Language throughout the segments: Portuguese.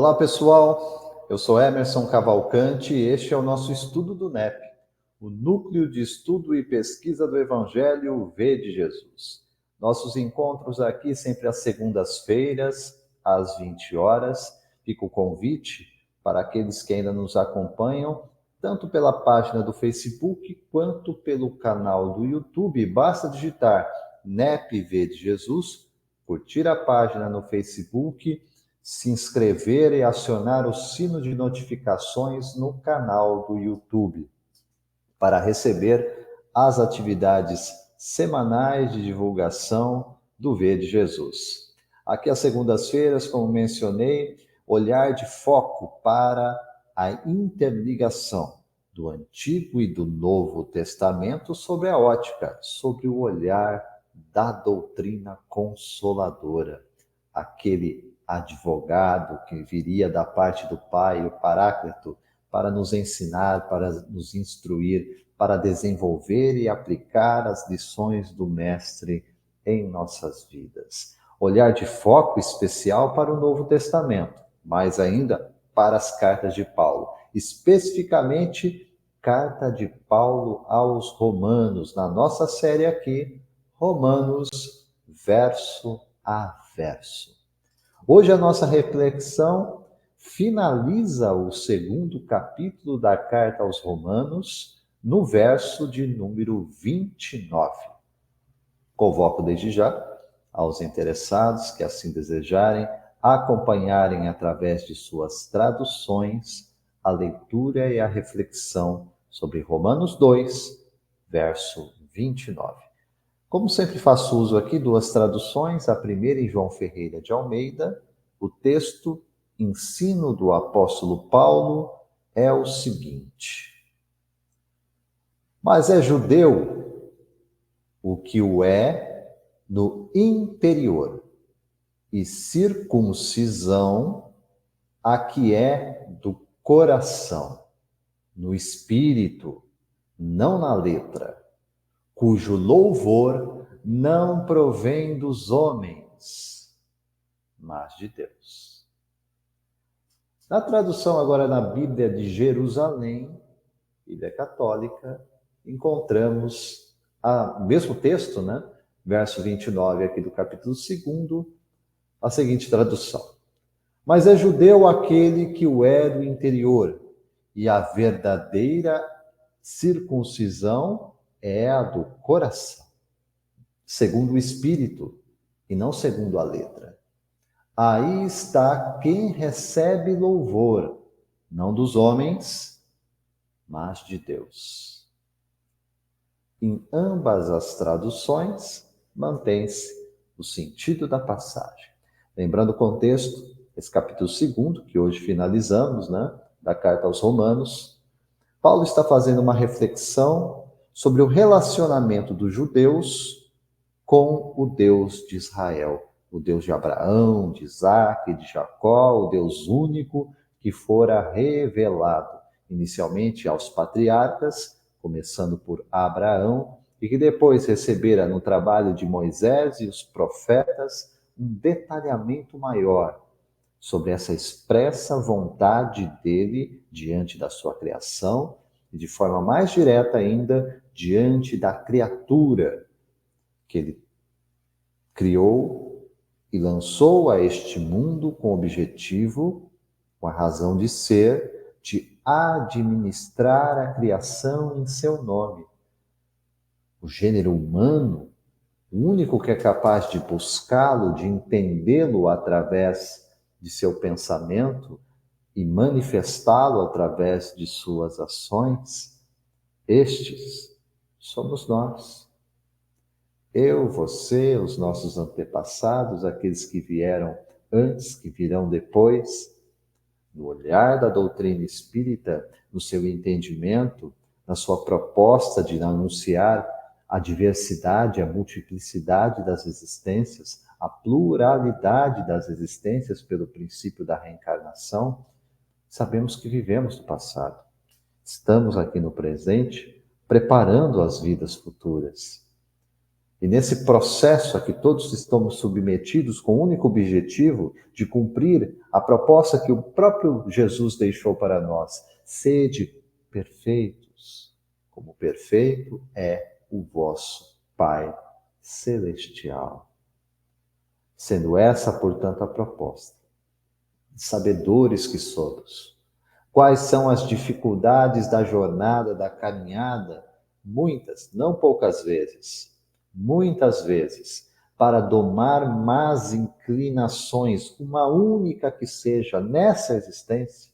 Olá, pessoal. Eu sou Emerson Cavalcante e este é o nosso estudo do NEP, o Núcleo de Estudo e Pesquisa do Evangelho V de Jesus. Nossos encontros aqui sempre às segundas-feiras, às 20 horas. Fica o convite para aqueles que ainda nos acompanham, tanto pela página do Facebook quanto pelo canal do YouTube. Basta digitar NEP V de Jesus, curtir a página no Facebook, se inscrever e acionar o sino de notificações no canal do YouTube para receber as atividades semanais de divulgação do V de Jesus. Aqui às segundas-feiras, como mencionei, olhar de foco para a interligação do Antigo e do Novo Testamento sobre a ótica, sobre o olhar da doutrina consoladora, aquele advogado que viria da parte do Pai, o Paráclito, para nos ensinar, para nos instruir, para desenvolver e aplicar as lições do Mestre em nossas vidas. Olhar de foco especial para o Novo Testamento, mais ainda para as cartas de Paulo, especificamente carta de Paulo aos Romanos, na nossa série aqui, Romanos, verso a verso. Hoje a nossa reflexão finaliza o segundo capítulo da carta aos Romanos, no verso de número 29. Convoco desde já aos interessados que assim desejarem acompanharem através de suas traduções a leitura e a reflexão sobre Romanos 2, verso 29. Como sempre faço uso aqui duas traduções, a primeira em João Ferreira de Almeida, o texto Ensino do Apóstolo Paulo é o seguinte: mas é judeu o que o é no interior, e circuncisão a que é do coração, no espírito, não na letra, cujo louvor não provém dos homens, mas de Deus. Na tradução agora na Bíblia de Jerusalém, Bíblia Católica, encontramos o mesmo texto, né? Verso 29 aqui do capítulo 2, a seguinte tradução: mas é judeu aquele que o é do interior, e a verdadeira circuncisão é a do coração, segundo o Espírito, e não segundo a letra. Aí está quem recebe louvor, não dos homens, mas de Deus. Em ambas as traduções, mantém-se o sentido da passagem. Lembrando o contexto, esse capítulo 2, que hoje finalizamos, né, da carta aos Romanos, Paulo está fazendo uma reflexão sobre o relacionamento dos judeus com o Deus de Israel, o Deus de Abraão, de Isaac, de Jacó, o Deus único que fora revelado inicialmente aos patriarcas, começando por Abraão, e que depois recebera no trabalho de Moisés e os profetas um detalhamento maior sobre essa expressa vontade dele diante da sua criação e, de forma mais direta ainda, diante da criatura que ele criou e lançou a este mundo com o objetivo, com a razão de ser, de administrar a criação em seu nome. O gênero humano, o único que é capaz de buscá-lo, de entendê-lo através de seu pensamento e manifestá-lo através de suas ações, estes somos nós. Eu, você, os nossos antepassados, aqueles que vieram antes, que virão depois, no olhar da doutrina espírita, no seu entendimento, na sua proposta de anunciar a diversidade, a multiplicidade das existências, a pluralidade das existências pelo princípio da reencarnação, sabemos que vivemos no passado. Estamos aqui no presente, preparando as vidas futuras. E nesse processo a que todos estamos submetidos com o único objetivo de cumprir a proposta que o próprio Jesus deixou para nós: sede perfeitos, como perfeito é o vosso Pai Celestial. Sendo essa, portanto, a proposta. Sabedores que somos. Quais são as dificuldades da jornada, da caminhada? Muitas, não poucas vezes. Muitas vezes, para domar más inclinações, uma única que seja nessa existência.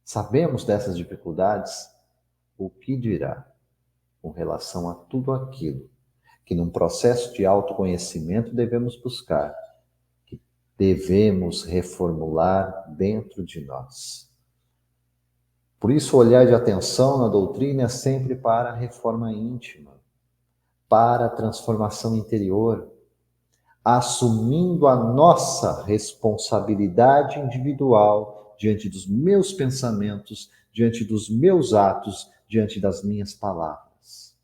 Sabemos dessas dificuldades? O que dirá com relação a tudo aquilo que num processo de autoconhecimento devemos buscar, que devemos reformular dentro de nós? Por isso, o olhar de atenção na doutrina é sempre para a reforma íntima, para a transformação interior, assumindo a nossa responsabilidade individual diante dos meus pensamentos, diante dos meus atos, diante das minhas palavras.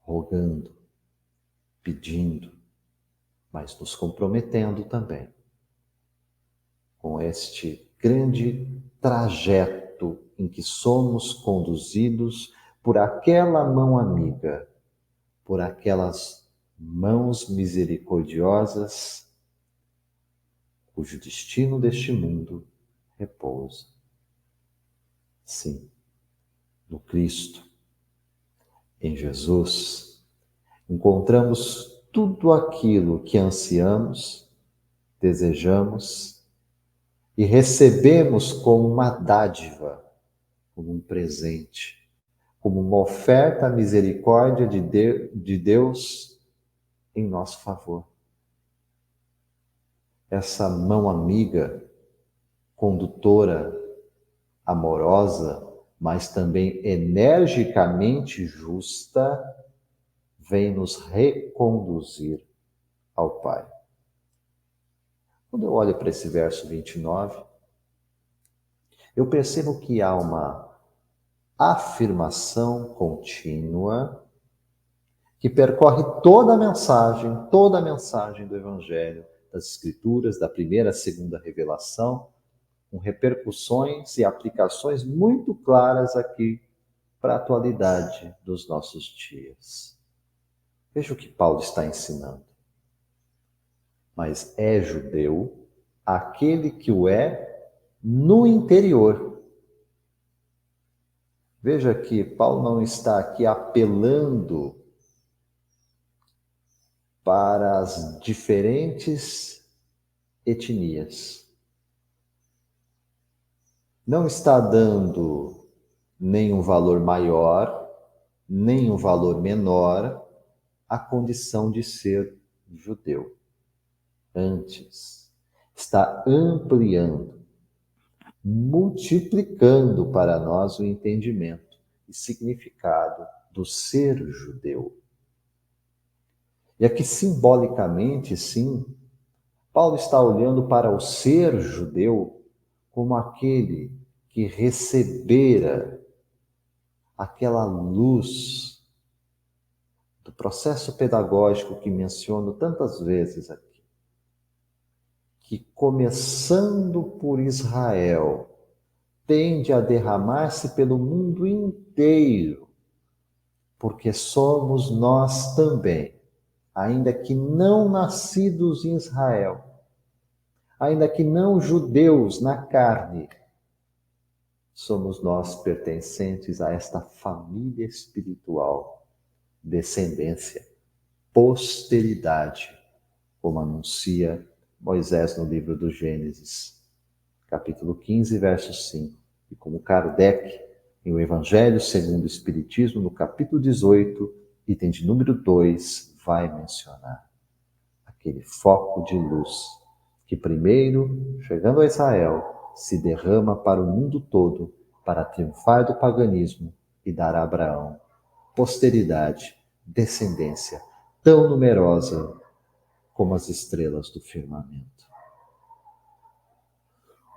Rogando, pedindo, mas nos comprometendo também com este grande trajeto em que somos conduzidos por aquela mão amiga, por aquelas mãos misericordiosas, cujo destino deste mundo repousa. Sim, no Cristo, em Jesus, encontramos tudo aquilo que ansiamos, desejamos e recebemos como uma dádiva, como um presente, como uma oferta à misericórdia de Deus em nosso favor. Essa mão amiga, condutora, amorosa, mas também energicamente justa, vem nos reconduzir ao Pai. Quando eu olho para esse verso 29, eu percebo que há uma afirmação contínua que percorre toda a mensagem do Evangelho, das Escrituras, da primeira à segunda revelação, com repercussões e aplicações muito claras aqui para a atualidade dos nossos dias. Veja o que Paulo está ensinando. Mas é judeu aquele que o é no interior. Veja que Paulo não está aqui apelando para as diferentes etnias. Não está dando nem um valor maior, nem um valor menor à condição de ser judeu. Antes, está ampliando, multiplicando para nós o entendimento e significado do ser judeu. E aqui, simbolicamente, sim, Paulo está olhando para o ser judeu como aquele que recebera aquela luz do processo pedagógico que menciono tantas vezes aqui, que começando por Israel, tende a derramar-se pelo mundo inteiro, porque somos nós também, ainda que não nascidos em Israel, ainda que não judeus na carne, somos nós pertencentes a esta família espiritual, descendência, posteridade, como anuncia Moisés no livro do Gênesis, capítulo 15, verso 5, e como Kardec, em O Evangelho segundo o Espiritismo, no capítulo 18, item de número 2, vai mencionar aquele foco de luz que primeiro, chegando a Israel, se derrama para o mundo todo para triunfar do paganismo e dar a Abraão posteridade, descendência tão numerosa como as estrelas do firmamento.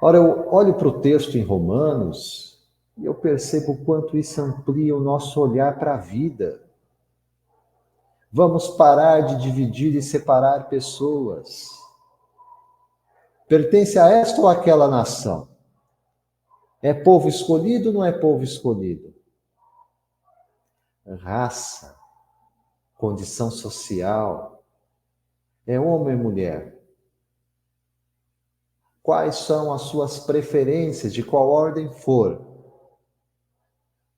Ora, eu olho para o texto em Romanos e eu percebo o quanto isso amplia o nosso olhar para a vida. Vamos parar de dividir e separar pessoas. Pertence a esta ou aquela nação? É povo escolhido ou não é povo escolhido? Raça, condição social, é homem ou mulher? Quais são as suas preferências, de qual ordem for?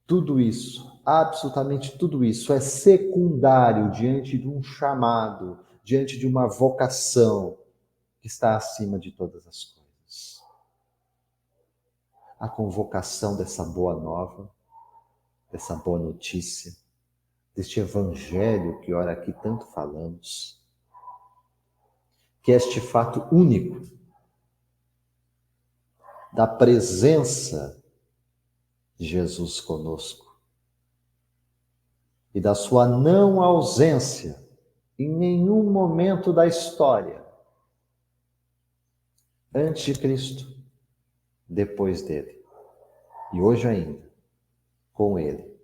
Tudo isso, absolutamente tudo isso, é secundário diante de um chamado, diante de uma vocação que está acima de todas as coisas. A convocação dessa boa nova, dessa boa notícia, deste evangelho que ora aqui tanto falamos, que é este fato único da presença de Jesus conosco e da sua não ausência em nenhum momento da história, antes de Cristo, depois dele e hoje ainda, com ele,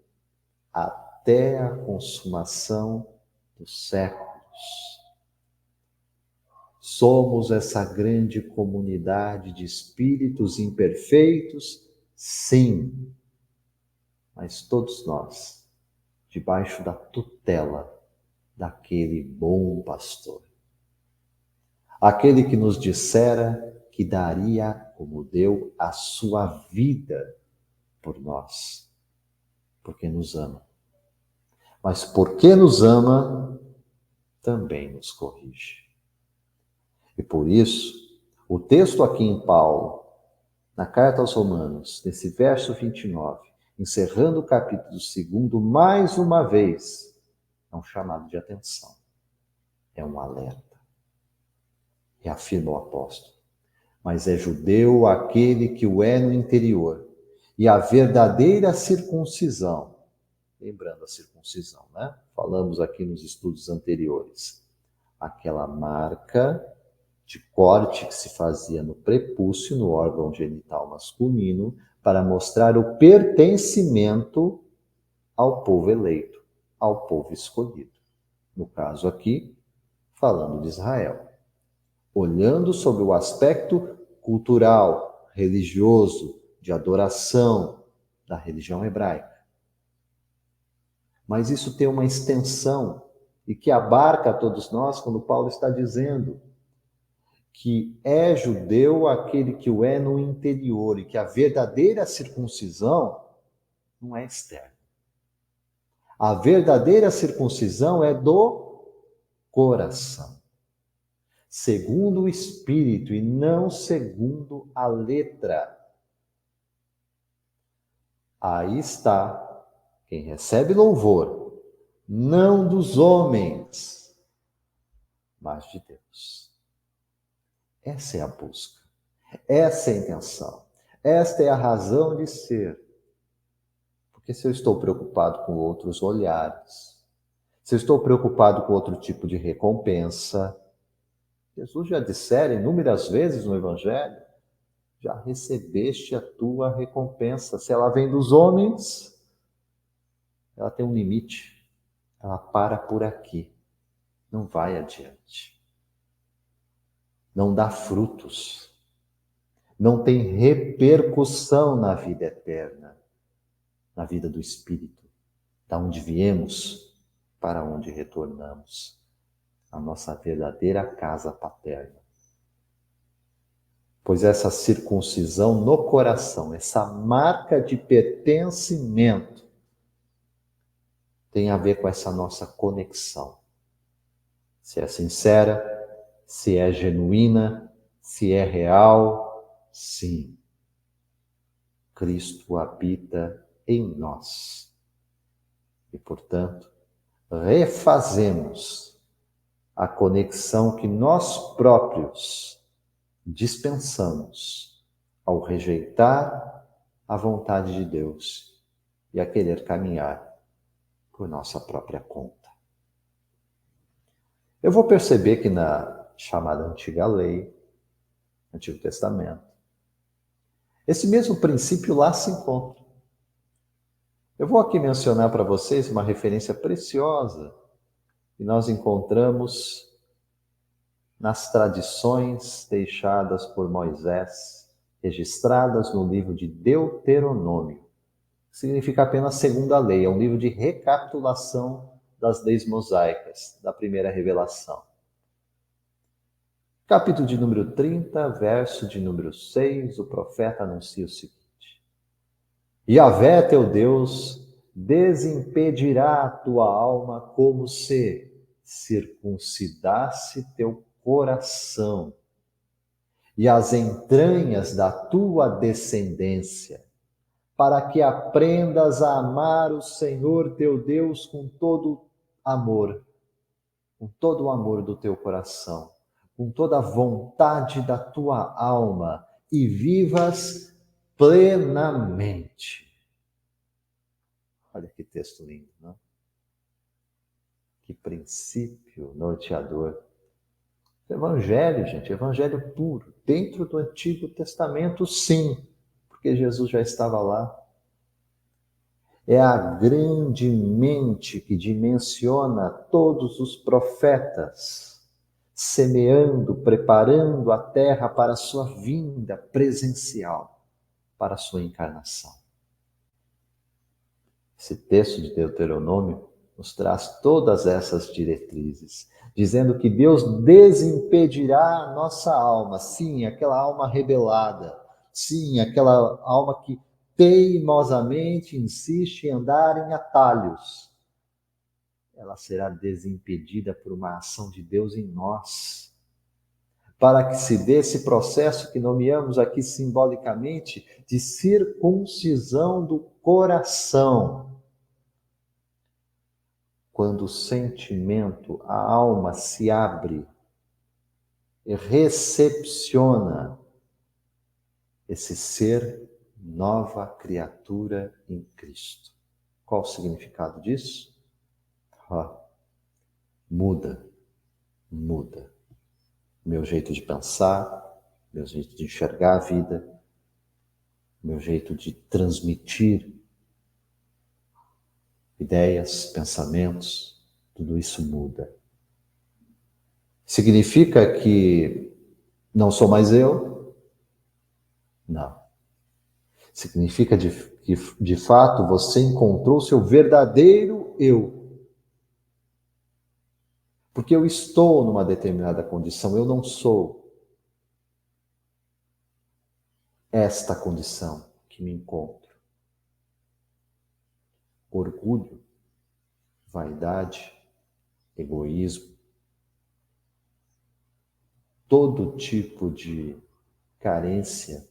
até a consumação dos séculos. Somos essa grande comunidade de espíritos imperfeitos, sim, mas todos nós, debaixo da tutela daquele bom pastor. Aquele que nos dissera que daria, como deu, a sua vida por nós, porque nos ama. Mas porque nos ama, também nos corrige. E por isso, o texto aqui em Paulo, na carta aos Romanos, nesse verso 29, encerrando o capítulo 2, mais uma vez, é um chamado de atenção, é um alerta. Reafirma o apóstolo. Mas é judeu aquele que o é no interior, e a verdadeira circuncisão, lembrando a circuncisão, né? Falamos aqui nos estudos anteriores, aquela marca de corte que se fazia no prepúcio, no órgão genital masculino, para mostrar o pertencimento ao povo eleito, ao povo escolhido. No caso aqui, falando de Israel. Olhando sobre o aspecto cultural, religioso, de adoração da religião hebraica. Mas isso tem uma extensão e que abarca a todos nós quando Paulo está dizendo que é judeu aquele que o é no interior e que a verdadeira circuncisão não é externa. A verdadeira circuncisão é do coração, segundo o Espírito e não segundo a letra. Aí está quem recebe louvor, não dos homens, mas de Deus. Essa é a busca, essa é a intenção, esta é a razão de ser. Porque se eu estou preocupado com outros olhares, se eu estou preocupado com outro tipo de recompensa, Jesus já dissera inúmeras vezes no Evangelho, já recebeste a tua recompensa. Se ela vem dos homens, ela tem um limite, ela para por aqui, não vai adiante. Não dá frutos, não tem repercussão na vida eterna, na vida do Espírito, da onde viemos, para onde retornamos, a nossa verdadeira casa paterna. Pois essa circuncisão no coração, essa marca de pertencimento, tem a ver com essa nossa conexão. Se é sincera, se é genuína, se é real, sim. Cristo habita em nós. E, portanto, refazemos a conexão que nós próprios dispensamos ao rejeitar a vontade de Deus e a querer caminhar por nossa própria conta. Eu vou perceber que na chamada Antiga Lei, Antigo Testamento, esse mesmo princípio lá se encontra. Eu vou aqui mencionar para vocês uma referência preciosa que nós encontramos nas tradições deixadas por Moisés, registradas no livro de Deuteronômio. Significa apenas segunda lei, é um livro de recapitulação das leis mosaicas, da primeira revelação. Capítulo de número 30, verso de número 6, o profeta anuncia o seguinte: Yahvé, teu Deus, desimpedirá a tua alma como se circuncidasse teu coração e as entranhas da tua descendência, para que aprendas a amar o Senhor teu Deus com todo o amor do teu coração, com toda a vontade da tua alma, e vivas plenamente. Olha que texto lindo, não? Que princípio norteador. Evangelho, gente, evangelho puro. Dentro do Antigo Testamento, sim, porque Jesus já estava lá. É a grande mente que dimensiona todos os profetas, semeando, preparando a terra para a sua vinda presencial, para a sua encarnação. Esse texto de Deuteronômio nos traz todas essas diretrizes, dizendo que Deus desimpedirá a nossa alma, sim, aquela alma rebelada, sim, aquela alma que teimosamente insiste em andar em atalhos. Ela será desimpedida por uma ação de Deus em nós, para que se dê esse processo que nomeamos aqui simbolicamente de circuncisão do coração. Quando o sentimento, a alma se abre e recepciona esse ser nova criatura em Cristo. Qual o significado disso? Muda. Meu jeito de pensar, meu jeito de enxergar a vida, meu jeito de transmitir ideias, pensamentos, tudo isso muda. Significa que não sou mais eu? Não. Significa que, de fato, você encontrou seu verdadeiro eu. Porque eu estou numa determinada condição, eu não sou esta condição que me encontro. Orgulho, vaidade, egoísmo, todo tipo de carência,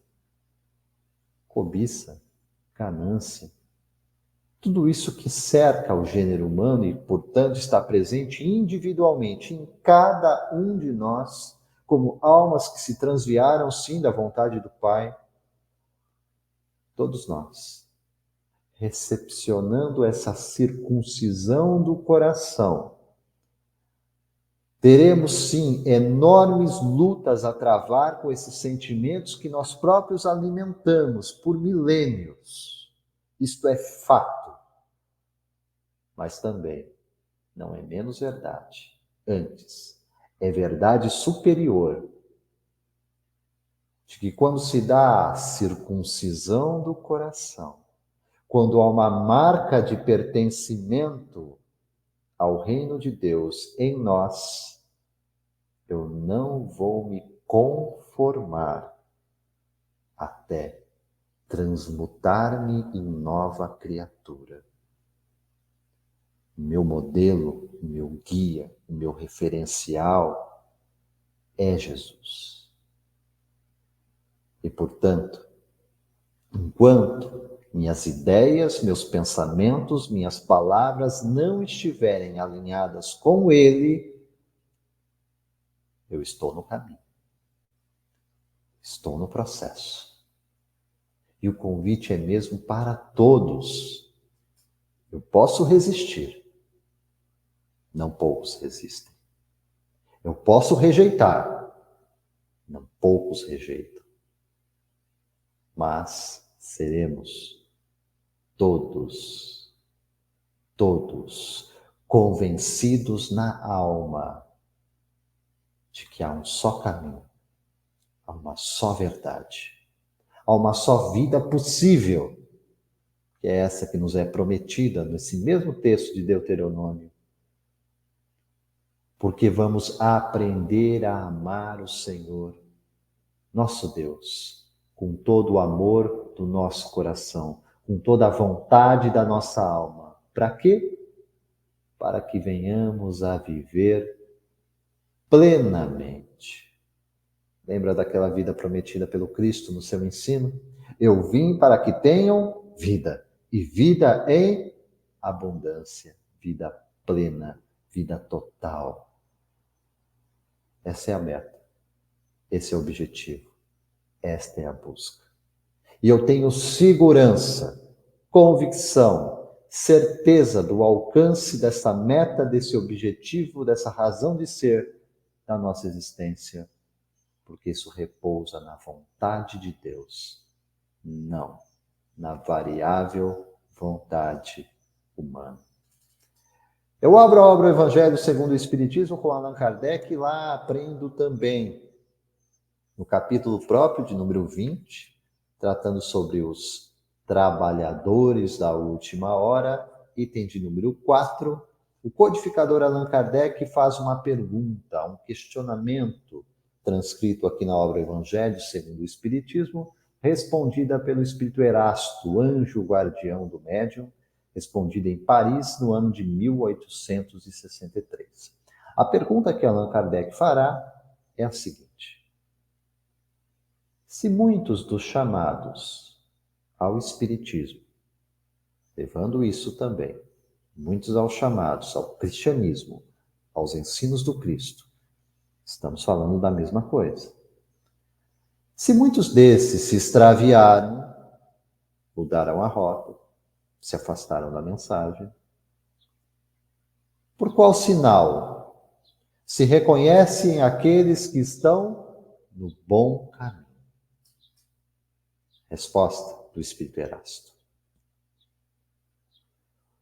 cobiça, ganância, tudo isso que cerca o gênero humano e, portanto, está presente individualmente em cada um de nós, como almas que se transviaram, sim, da vontade do Pai, todos nós, recepcionando essa circuncisão do coração, teremos, sim, enormes lutas a travar com esses sentimentos que nós próprios alimentamos por milênios. Isto é fato. Mas também não é menos verdade. Antes, é verdade superior de que quando se dá a circuncisão do coração, quando há uma marca de pertencimento ao reino de Deus em nós, eu não vou me conformar até transmutar-me em nova criatura. Meu modelo, meu guia, meu referencial é Jesus. E, portanto, enquanto minhas ideias, meus pensamentos, minhas palavras não estiverem alinhadas com Ele, eu estou no caminho. Estou no processo. E o convite é mesmo para todos. Eu posso resistir. Não poucos resistem. Eu posso rejeitar. Não poucos rejeitam. Mas seremos todos convencidos na alma de que há um só caminho, há uma só verdade, há uma só vida possível, que é essa que nos é prometida nesse mesmo texto de Deuteronômio. Porque vamos aprender a amar o Senhor, nosso Deus, com todo o amor do nosso coração, com toda a vontade da nossa alma. Para quê? Para que venhamos a viver plenamente. Lembra daquela vida prometida pelo Cristo no seu ensino? Eu vim para que tenham vida, e vida em abundância, vida plena, vida total. Essa é a meta, esse é o objetivo, esta é a busca. E eu tenho segurança, convicção, certeza do alcance dessa meta, desse objetivo, dessa razão de ser da nossa existência, porque isso repousa na vontade de Deus, não na variável vontade humana. Eu abro a obra Evangelho segundo o Espiritismo com Allan Kardec e lá aprendo também, no capítulo próprio de número 20, tratando sobre os trabalhadores da última hora, item de número 4, o codificador Allan Kardec faz uma pergunta, um questionamento, transcrito aqui na obra Evangelho segundo o Espiritismo, respondida pelo Espírito Erasto, anjo guardião do médium, respondida em Paris no ano de 1863. A pergunta que Allan Kardec fará é a seguinte: se muitos dos chamados ao Espiritismo, levando isso também, muitos aos chamados ao cristianismo, aos ensinos do Cristo, estamos falando da mesma coisa. Se muitos desses se extraviaram, mudaram a rota, se afastaram da mensagem, por qual sinal se reconhecem aqueles que estão no bom caminho? Resposta do Espírito Erasto: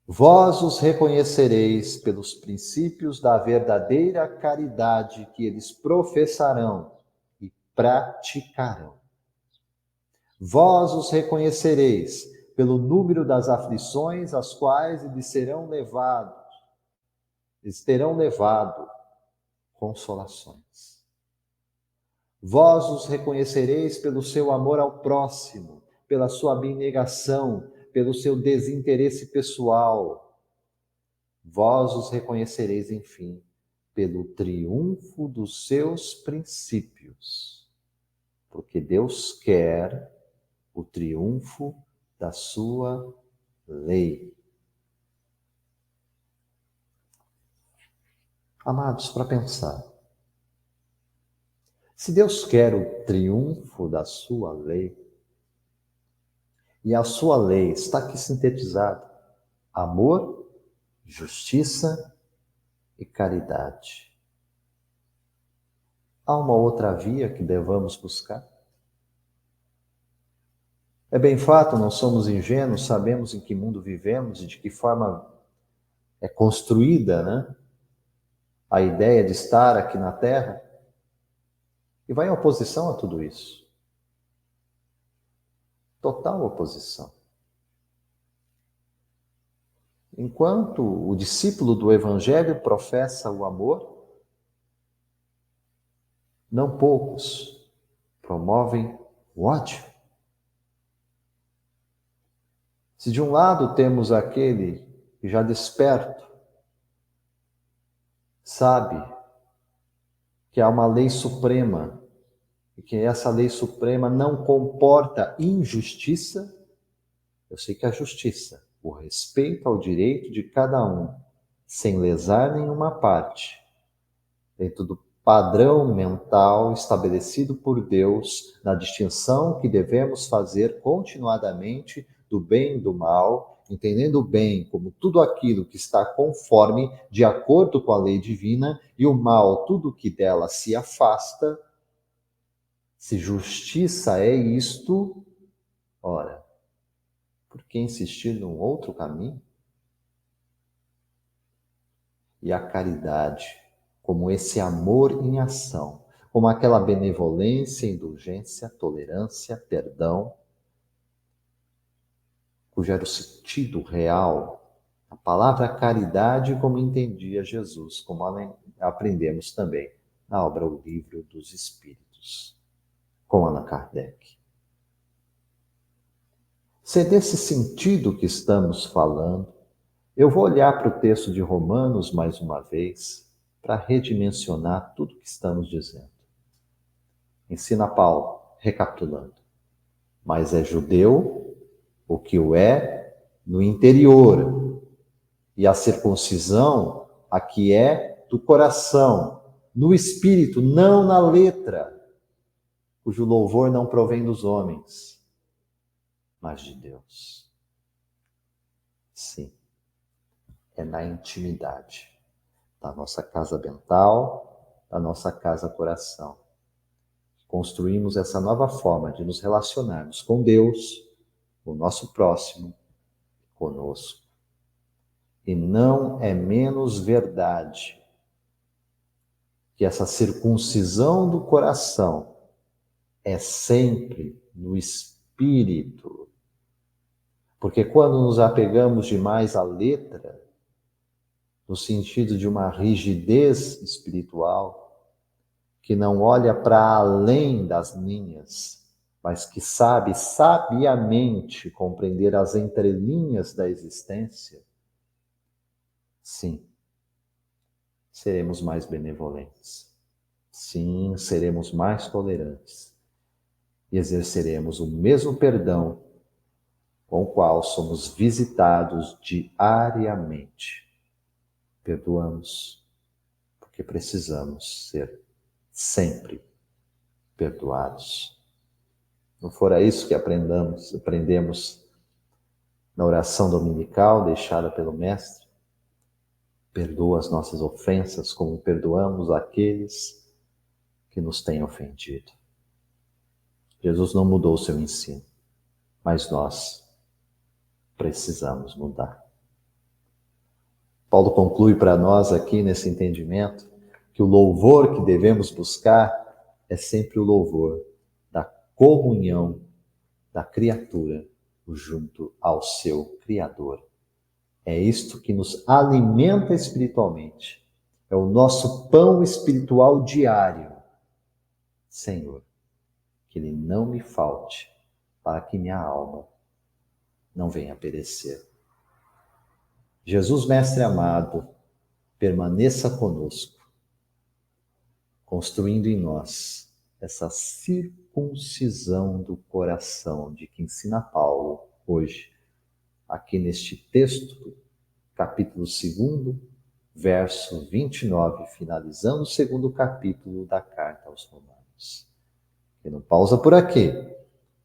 vós os reconhecereis pelos princípios da verdadeira caridade que eles professarão e praticarão. Vós os reconhecereis pelo número das aflições às quais eles terão levado consolações. Vós os reconhecereis pelo seu amor ao próximo, pela sua abnegação, pelo seu desinteresse pessoal. Vós os reconhecereis, enfim, pelo triunfo dos seus princípios, porque Deus quer o triunfo da sua lei. Amados, para pensar, se Deus quer o triunfo da sua lei, e a sua lei está aqui sintetizada: amor, justiça e caridade. Há uma outra via que devamos buscar? É bem fato, não somos ingênuos, sabemos em que mundo vivemos e de que forma é construída, né, a ideia de estar aqui na Terra, e vai em oposição a tudo isso. Total oposição. Enquanto o discípulo do Evangelho professa o amor, não poucos promovem o ódio. Se de um lado temos aquele que já desperto sabe que há uma lei suprema e que essa lei suprema não comporta injustiça, eu sei que a justiça, o respeito ao direito de cada um, sem lesar nenhuma parte, dentro do padrão mental estabelecido por Deus, na distinção que devemos fazer continuadamente do bem e do mal, entendendo o bem como tudo aquilo que está conforme, de acordo com a lei divina, e o mal, tudo que dela se afasta. Se justiça é isto, ora, por que insistir num outro caminho? e a caridade como esse amor em ação, como aquela benevolência, indulgência, tolerância, perdão, cujo era o sentido real, a palavra caridade como entendia Jesus, como aprendemos também na obra O Livro dos Espíritos, com Allan Kardec. Se é desse sentido que estamos falando, eu vou olhar para o texto de Romanos mais uma vez, para redimensionar tudo que estamos dizendo. Ensina Paulo, recapitulando. Mas é judeu o que o é no interior, e a circuncisão a que é do coração, no espírito, não na letra, cujo louvor não provém dos homens, mas de Deus. Sim, é na intimidade da nossa casa mental, da nossa casa coração. Construímos essa nova forma de nos relacionarmos com Deus, com o nosso próximo, conosco. E não é menos verdade que essa circuncisão do coração é sempre no espírito. Porque quando nos apegamos demais à letra, no sentido de uma rigidez espiritual, que não olha para além das linhas, mas que sabe sabiamente compreender as entrelinhas da existência, sim, seremos mais benevolentes. Sim, seremos mais tolerantes. E exerceremos o mesmo perdão com o qual somos visitados diariamente. Perdoamos, porque precisamos ser sempre perdoados. Não fora isso que aprendemos na oração dominical deixada pelo Mestre? Perdoa as nossas ofensas como perdoamos aqueles que nos têm ofendido. Jesus não mudou o seu ensino, mas nós precisamos mudar. Paulo conclui para nós aqui nesse entendimento que o louvor que devemos buscar é sempre o louvor da comunhão da criatura junto ao seu Criador. É isto que nos alimenta espiritualmente. É o nosso pão espiritual diário. Senhor, que ele não me falte, para que minha alma não venha a perecer. Jesus, Mestre amado, permaneça conosco, construindo em nós essa circuncisão do coração de que ensina Paulo hoje, aqui neste texto, capítulo 2, verso 29, finalizando o segundo capítulo da carta aos Romanos. E não pausa por aqui.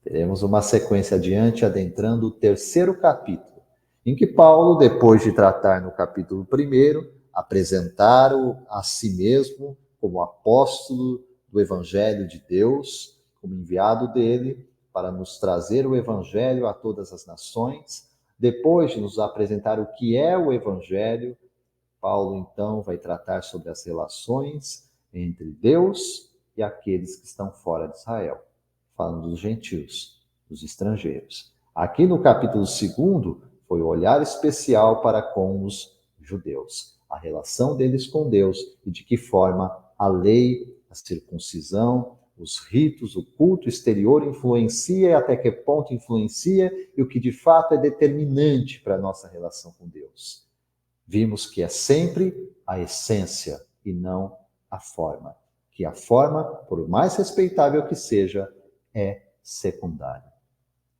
Teremos uma sequência adiante, adentrando o terceiro capítulo, em que Paulo, depois de tratar no capítulo 1, apresentar a si mesmo como apóstolo do Evangelho de Deus, como enviado dele, para nos trazer o Evangelho a todas as nações. Depois de nos apresentar o que é o Evangelho, Paulo, então, vai tratar sobre as relações entre Deus e aqueles que estão fora de Israel, falando dos gentios, dos estrangeiros. Aqui no capítulo 2, foi o olhar especial para com os judeus, a relação deles com Deus e de que forma a lei, a circuncisão, os ritos, o culto exterior influencia e até que ponto influencia e o que de fato é determinante para a nossa relação com Deus. Vimos que é sempre a essência e não a forma. Que a forma, por mais respeitável que seja, é secundária.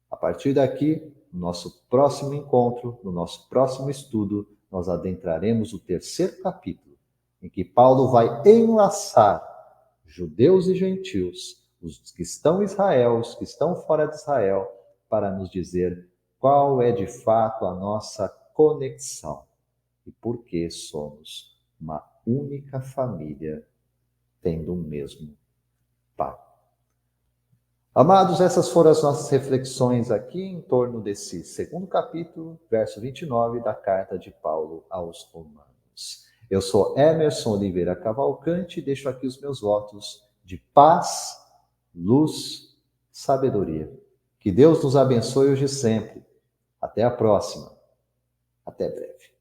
A partir daqui, no nosso próximo encontro, no nosso próximo estudo, nós adentraremos o terceiro capítulo, em que Paulo vai enlaçar judeus e gentios, os que estão em Israel, os que estão fora de Israel, para nos dizer qual é de fato a nossa conexão e por que somos uma única família tendo o mesmo Pai. Amados, essas foram as nossas reflexões aqui em torno desse segundo capítulo, verso 29 da carta de Paulo aos Romanos. Eu sou Emerson Oliveira Cavalcante e deixo aqui os meus votos de paz, luz, sabedoria. Que Deus nos abençoe hoje e sempre. Até a próxima. Até breve.